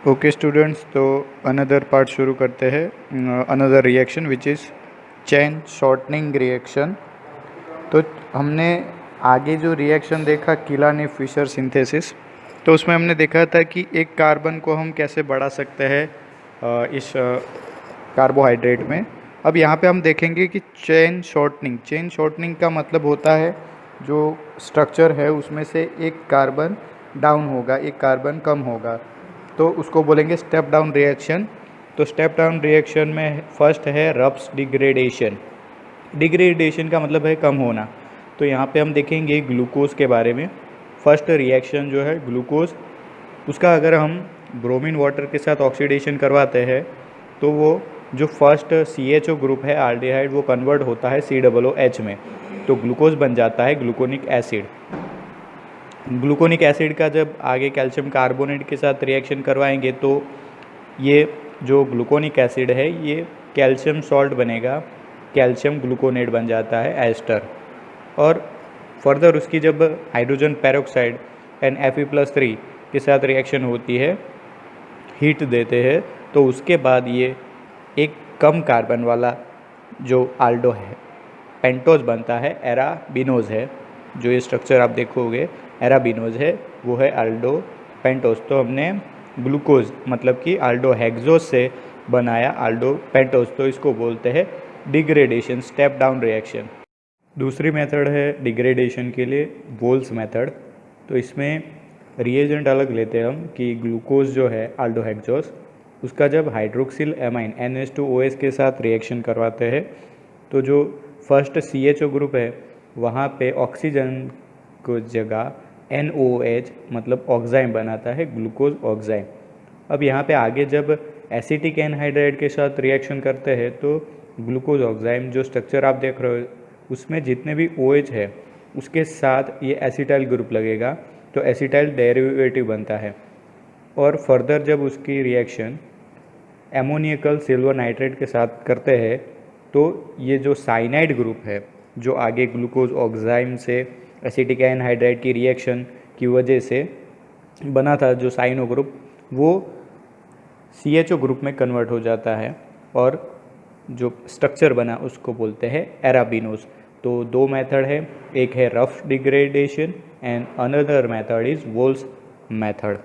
Okay students, तो another part शुरू करते हैं। Another reaction which is chain shortening reaction. तो हमने आगे जो रिएक्शन देखा किलानी फिशर सिंथेसिस, तो उसमें हमने देखा था कि एक कार्बन को हम कैसे बढ़ा सकते हैं इस कार्बोहाइड्रेट में। अब यहाँ पे हम देखेंगे कि चेन शॉर्टनिंग का मतलब होता है जो स्ट्रक्चर है उसमें से एक कार्बन डाउन होगा, एक कार्बन कम होगा, तो उसको बोलेंगे स्टेप डाउन रिएक्शन। तो स्टेप डाउन रिएक्शन में फर्स्ट है रब्स डिग्रेडेशन। डिग्रेडेशन का मतलब है कम होना। तो यहाँ पे हम देखेंगे ग्लूकोज के बारे में। फर्स्ट रिएक्शन जो है ग्लूकोज, उसका अगर हम ब्रोमीन वाटर के साथ ऑक्सीडेशन करवाते हैं तो वो जो फर्स्ट CHO ग्रुप है आल्डिहाइड, वो कन्वर्ट होता है COOH में, तो ग्लूकोज बन जाता है ग्लूकोनिक एसिड। ग्लूकोनिक एसिड का जब आगे कैल्शियम कार्बोनेट के साथ रिएक्शन करवाएंगे तो ये जो ग्लूकोनिक एसिड है ये कैल्शियम सॉल्ट बनेगा, कैल्शियम ग्लूकोनेट बन जाता है एस्टर। और फर्दर उसकी जब हाइड्रोजन पेरोक्साइड NFe+3 के साथ रिएक्शन होती है, हीट देते हैं, तो उसके बाद ये एक कम कार्बन वाला जो आल्डो है पेंटोज बनता है, एराबिनोज है। जो ये स्ट्रक्चर आप देखोगे एराबिनोज है, वो है आल्डो पेंटोज। तो हमने ग्लूकोज मतलब कि आल्डो हेक्सोज से बनाया आल्डो पेंटोज, तो इसको बोलते हैं डिग्रेडेशन, स्टेप डाउन रिएक्शन। दूसरी मेथड है डिग्रेडेशन के लिए वोल्स मेथड। तो इसमें रिएजेंट अलग लेते हैं हम कि ग्लूकोज जो है आल्डो हेक्सोज, उसका जब हाइड्रोक्सिल एमाइन NH2OH के साथ रिएक्शन करवाते हैं तो जो फर्स्ट CHO ग्रुप है वहाँ पे ऑक्सीजन को जगह NOH मतलब ऑक्साइम बनाता है, ग्लूकोज ऑक्साइम। अब यहाँ पे आगे जब एसिटिक एनहाइड्राइड के साथ रिएक्शन करते हैं तो ग्लूकोज ऑक्साइम जो स्ट्रक्चर आप देख रहे हो उसमें जितने भी OH है उसके साथ ये एसिटाइल ग्रुप लगेगा, तो एसिटाइल डेरिवेटिव बनता है। और फर्दर जब उसकी रिएक्शन एमोनियकल सिल्वर नाइट्रेट के साथ करते हैं तो ये जो साइनाइड ग्रुप है जो आगे ग्लूकोज ऑक्साइम से एसिटिक एनहाइड्राइड की रिएक्शन की वजह से बना था, जो साइनो ग्रुप, वो CHO ग्रुप में कन्वर्ट हो जाता है और जो स्ट्रक्चर बना उसको बोलते हैं एराबिनोज। तो दो मेथड है, एक है Ruff degradation and another method is Wohl's method.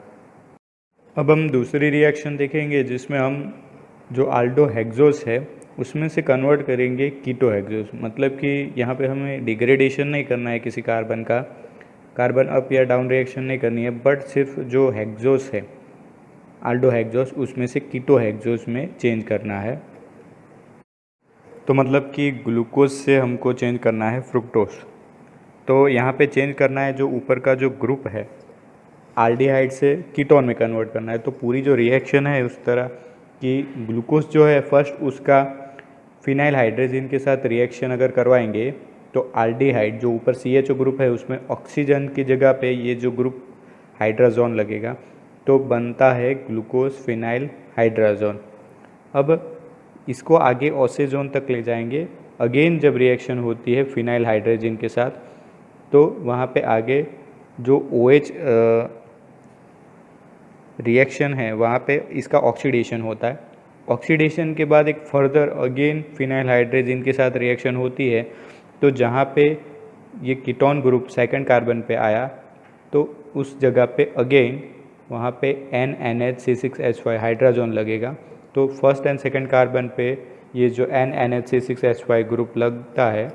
अब हम दूसरी रिएक्शन देखेंगे जिसमें हम जो आल्डो हेक्सोस है उसमें से कन्वर्ट करेंगे कीटो हेक्सोस। मतलब कि यहाँ पे हमें डिग्रेडेशन नहीं करना है किसी कार्बन का, कार्बन अप या डाउन रिएक्शन नहीं करनी है, बट सिर्फ जो हेक्सोस है आल्डो हेक्सोस उसमें से कीटो हेक्सोस में चेंज करना है। तो मतलब कि ग्लूकोज से हमको चेंज करना है फ्रुक्टोज। तो यहाँ पे चेंज करना है जो ऊपर का जो ग्रुप है आल्डिहाइड से कीटोन में कन्वर्ट करना है। तो पूरी जो रिएक्शन है उस तरह कि ग्लूकोज जो है फर्स्ट उसका फिनाइल हाइड्रोजन के साथ रिएक्शन अगर करवाएंगे तो आल्डिहाइड जो ऊपर CHO ग्रुप है उसमें ऑक्सीजन की जगह पे ये जो ग्रुप हाइड्राजोन लगेगा, तो बनता है ग्लूकोज फिनाइल हाइड्राजोन। अब इसको आगे ऑक्सीजोन तक ले जाएंगे। अगेन जब रिएक्शन होती है फिनाइल हाइड्रोजन के साथ तो वहाँ पे आगे जो OH रिएक्शन है वहाँ पे इसका ऑक्सीडेशन होता है। ऑक्सीडेशन के बाद एक फर्दर अगेन फिनाइल हाइड्रोजन के साथ रिएक्शन होती है, तो जहाँ पे ये कीटोन ग्रुप सेकंड कार्बन पे आया तो उस जगह पे अगेन वहाँ पे NNHC6H5 हाइड्रोजन लगेगा। तो फर्स्ट एंड सेकंड कार्बन पे ये जो NNHC6H5 ग्रुप लगता है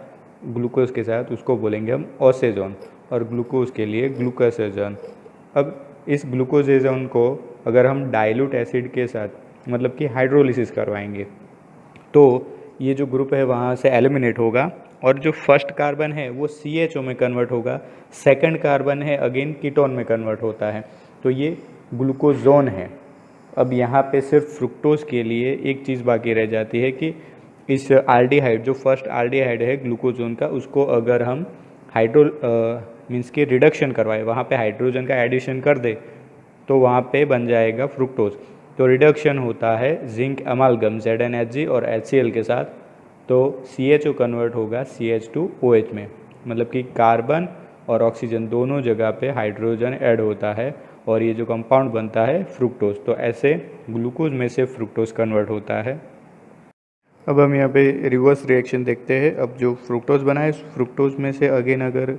ग्लूकोज के साथ उसको बोलेंगे हम ऑक्सीजन, और ग्लूकोज के लिए ग्लूकोसेजन। अब इस ग्लूकोजेजन को अगर हम डाइल्यूट एसिड के साथ मतलब कि हाइड्रोलिसिस करवाएंगे तो ये जो ग्रुप है वहाँ से एलिमिनेट होगा और जो फर्स्ट कार्बन है वो CHO में कन्वर्ट होगा, सेकंड कार्बन है अगेन कीटोन में कन्वर्ट होता है, तो ये ग्लूकोजोन है। अब यहाँ पे सिर्फ फ्रुक्टोज के लिए एक चीज़ बाकी रह जाती है कि इस आल्डिहाइड जो फर्स्ट आल्डिहाइड है ग्लूकोजोन का, उसको अगर हम हाइड्रो मीन्स की रिडक्शन करवाए, वहाँ पे हाइड्रोजन का एडिशन कर दे तो वहाँ पे बन जाएगा फ्रुक्टोज। तो रिडक्शन होता है जिंक अमालगम ZnHg और HCl के साथ, तो CHO कन्वर्ट होगा CH2OH में। मतलब कि कार्बन और ऑक्सीजन दोनों जगह पे हाइड्रोजन ऐड होता है और ये जो कंपाउंड बनता है फ्रुक्टोज। तो ऐसे ग्लूकोज में से फ्रुक्टोज कन्वर्ट होता है। अब हम यहाँ पे रिवर्स रिएक्शन देखते हैं। अब जो फ्रुक्टोज बना है, फ्रुक्टोज में से अगेन अगर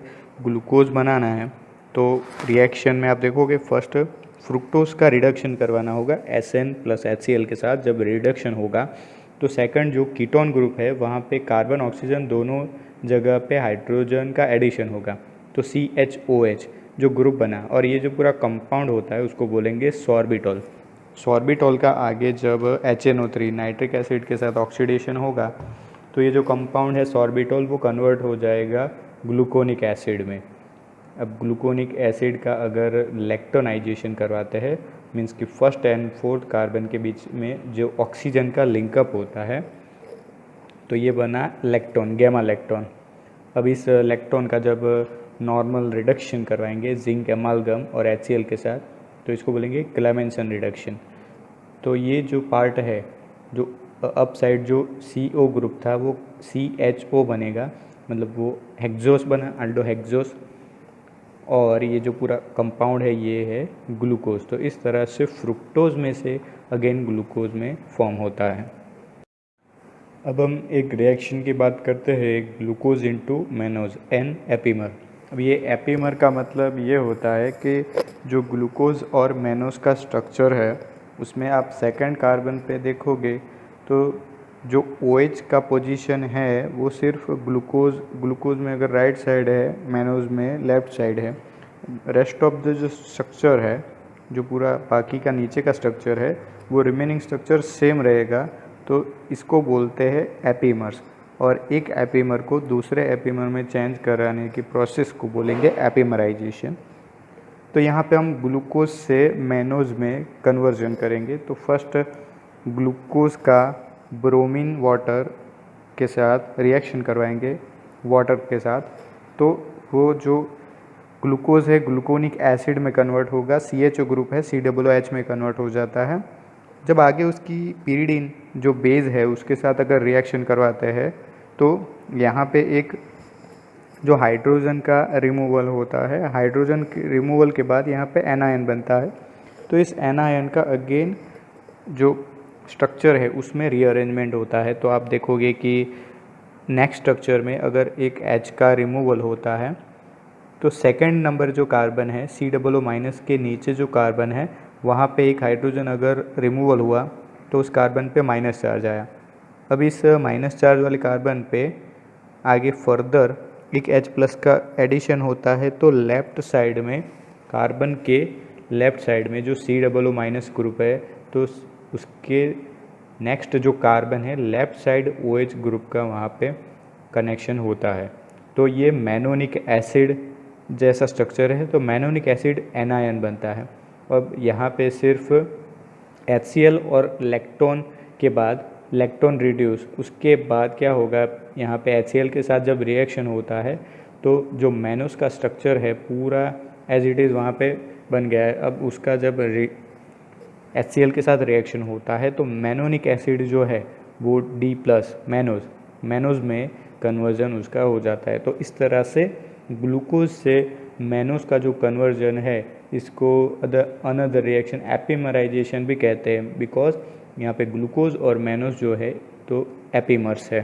ग्लूकोज बनाना है तो रिएक्शन में आप देखोगे फर्स्ट फ्रुक्टोज का रिडक्शन करवाना होगा SN + HCl के साथ। जब रिडक्शन होगा तो सेकंड जो कीटोन ग्रुप है वहाँ पे कार्बन ऑक्सीजन दोनों जगह पे हाइड्रोजन का एडिशन होगा, तो CHOH जो ग्रुप बना, और ये जो पूरा कंपाउंड होता है उसको बोलेंगे सॉर्बिटॉल। सॉर्बिटॉल का आगे जब HNO3 नाइट्रिक एसिड के साथ ऑक्सीडेशन होगा तो ये जो कंपाउंड है सॉर्बिटॉल वो कन्वर्ट हो जाएगा ग्लूकोनिक एसिड में। अब ग्लूकोनिक एसिड का अगर लैक्टोनाइजेशन करवाते हैं, मीन्स कि फर्स्ट एंड फोर्थ कार्बन के बीच में जो ऑक्सीजन का लिंकअप होता है, तो ये बना लैक्टोन, गैमा लैक्टोन। अब इस लैक्टोन का जब नॉर्मल रिडक्शन करवाएंगे जिंक एमालगम और HCl के साथ तो इसको बोलेंगे क्लेमेंसन रिडक्शन। तो ये जो पार्ट है, जो अप साइड जो CO ग्रुप था वो CHO बनेगा, मतलब वो हेक्सोस बना, अल्डो हेक्सोस, और ये जो पूरा कंपाउंड है ये है ग्लूकोज। तो इस तरह से फ्रुक्टोज में से अगेन ग्लूकोज में फॉर्म होता है। अब हम एक रिएक्शन की बात करते हैं, glucose into mannose, N epimer. अब ये एपीमर का मतलब ये होता है कि जो ग्लूकोज और मैनोज का स्ट्रक्चर है उसमें आप सेकंड कार्बन पे देखोगे तो जो OH का पोजीशन है वो सिर्फ ग्लूकोज में अगर राइट साइड है, मैनोज में लेफ़्ट साइड है। रेस्ट ऑफ द जो स्ट्रक्चर है, जो पूरा बाकी का नीचे का स्ट्रक्चर है, वो रिमेनिंग स्ट्रक्चर सेम रहेगा। तो इसको बोलते हैं एपीमर्स, और एक एपीमर को दूसरे एपीमर में चेंज कराने की प्रोसेस को बोलेंगे एपीमराइजेशन। तो यहाँ पे हम ग्लूकोज से मैनोज में कन्वर्जन करेंगे। तो फर्स्ट ग्लूकोज का ब्रोमीन वाटर के साथ रिएक्शन करवाएंगे वाटर के साथ, तो वो जो ग्लूकोज है ग्लूकोनिक एसिड में कन्वर्ट होगा, CHO ग्रुप है COOH में कन्वर्ट हो जाता है। जब आगे उसकी pyridine जो बेस है उसके साथ अगर रिएक्शन करवाते हैं तो यहाँ पे एक जो हाइड्रोजन का रिमूवल होता है, हाइड्रोजन के रिमूवल के बाद यहाँ पे एनायन बनता है। तो इस एनायन का अगेन जो स्ट्रक्चर है उसमें रीअरेंजमेंट होता है। तो आप देखोगे कि नेक्स्ट स्ट्रक्चर में अगर एक H का रिमूवल होता है तो सेकंड नंबर जो कार्बन है COO- के नीचे जो कार्बन है वहाँ पे एक हाइड्रोजन अगर रिमूवल हुआ तो उस कार्बन पे माइनस चार्ज आया। अब इस माइनस चार्ज वाले कार्बन पे आगे फर्दर एक H+ का एडिशन होता है, तो लेफ़्ट साइड में कार्बन के लेफ़्ट साइड में जो COO- ग्रुप है तो उसके नेक्स्ट जो कार्बन है लेफ़्ट साइड OH ग्रुप का वहाँ पे कनेक्शन होता है। तो ये मैनोनिक एसिड जैसा स्ट्रक्चर है, तो मैनोनिक एसिड एनायन बनता है। अब यहाँ पे सिर्फ HCl और लैक्टोन के बाद लैक्टोन रिड्यूस, उसके बाद क्या होगा, यहाँ पे HCl के साथ जब रिएक्शन होता है तो जो मैनोस का स्ट्रक्चर है पूरा एज इट इज़ वहाँ पे बन गया है। अब उसका जब HCl के साथ रिएक्शन होता है तो मैनोनिक एसिड जो है वो D+ मैनोज में कन्वर्जन उसका हो जाता है। तो इस तरह से ग्लूकोज से मैनोज का जो कन्वर्जन है इसको अनदर रिएक्शन एपीमराइजेशन भी कहते हैं, बिकॉज यहाँ पे ग्लूकोज और मैनोज जो है तो एपीमर्स है।